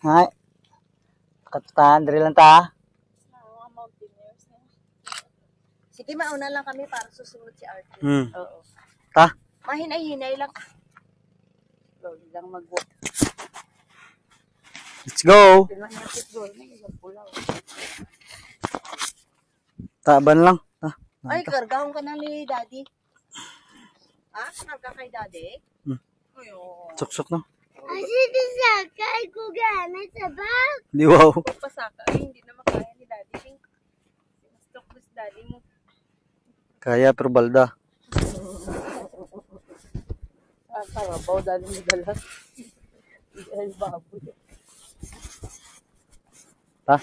Hay. Katutan, diri lang ta. Sige, mauna lang kami para susunod si Arthur. Oo. Ta? Mahinay-hinay lang. Slowly lang mag-walk. Let's go. Taban lang. Ta. Ay, kargahon ka na ni Daddy. Ha? Karga kay Daddy? Suksok na. Kasi disakay ko gamit sa bag. Di wow. Pasaka. Ay, hindi na makaya ni Daddy. Stock this Daddy mo. Kaya pero balda. Karabaw, Daddy mo dala. Ay, baboy. Ta?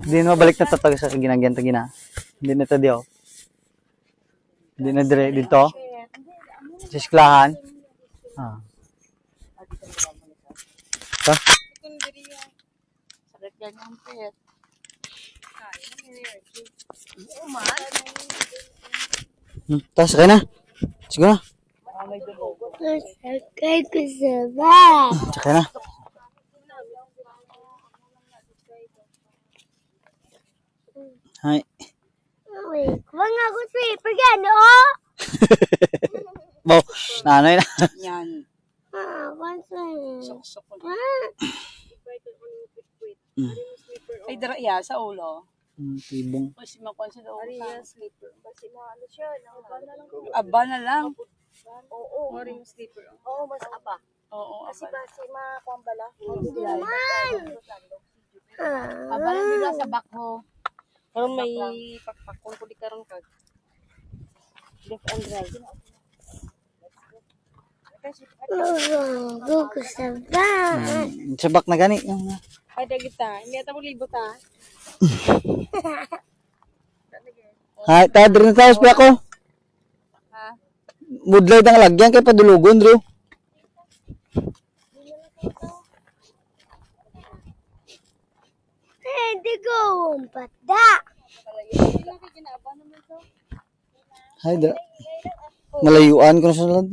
Hindi na mabalik na tatag sa ginagyan gina. Hindi na ito diyo. Hindi na dire dito. Sisklahan. Ah. Ta? Sakit yan yung pet. Kaya na energy. Ta, sakay na. Sige na. May dugo. Disakay ko sa bag. Sakay na. Hay. Wait, wag ako sweeper gano, oh. Bo, nanay na. Yan. Consent. Ay, dara iya sa ulo. Tibong. Kasi makuha sa ulo. Ariya sleeper. Kasi ano siya, aba na lang. Aba na lang. Oo. Mari yung sleeper. Oo, mas aba. Oo, Kasi aba. basi makuha bala. Aba lang dito sa bakho. Pero may pakpak kung kuli karon kag. Left and right. Go ko sa bag. Sabak na gani. Ay, dagita. Hindi ata mo libo ta. Hay, ta diri na tayo sa ako. Ha? Mudlay dang lagyan kay padulugon, Drew. Hindi ko umpada. Hay, da. Malayuan ko na sa land.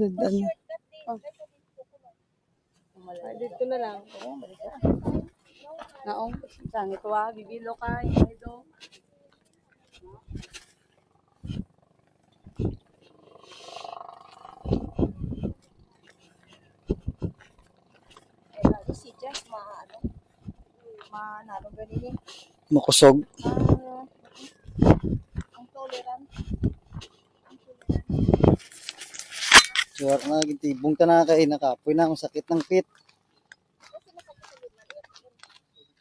Ay, dito na lang. Naong, sangit wa, bibilo ka, ito. Lalo si Jeff, manalo ganun Makusog. ang tolerant. Suwar na, gintibong ta na kay nakapoy na ang sakit ng pit.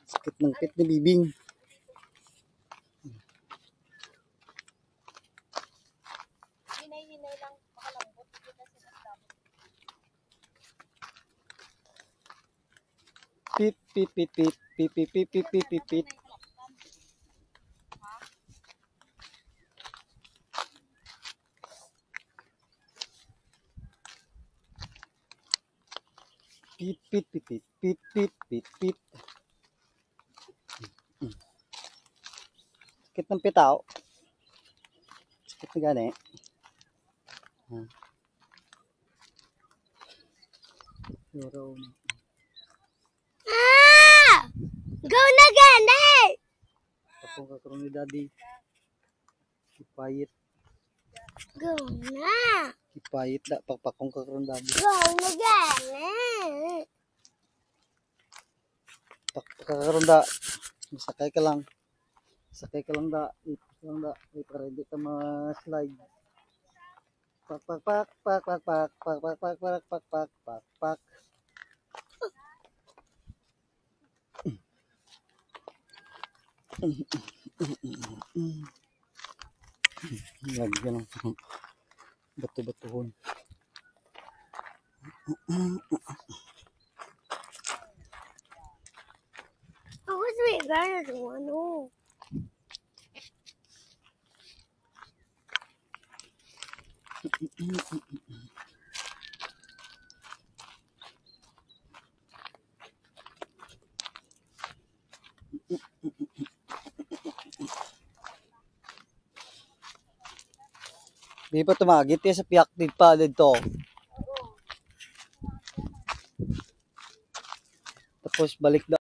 Sakit ng pit ni Bibing. Hinay-hinay lang, makalambot. Kita sila sa Pit, pit, pit, pit, pit, pit, pit, pit, pit, pit, pit. Pit, pit, pit, pit, pit, pit, pit, pit. Sakit ng pitaw. Sakit na gani. Pero, Go na gani! tapong kakaroon ni Daddy. Kipayit. Go na! Kipayit da. Pagpakong kakaroon Daddy. Go na gani! Kakaroon da. Sakay ka lang. Sakay ka lang da. Ipos lang da. Para hindi ka ma-slide. Pak, pak, pak, pak, pak, pak, pak, pak, pak, pak, pak, pak, pak, pak. Lagyan ng bato-batuhon. Ako sweet gani ito ano. Di pa tumagit sa piyak din pa dito. Tapos balik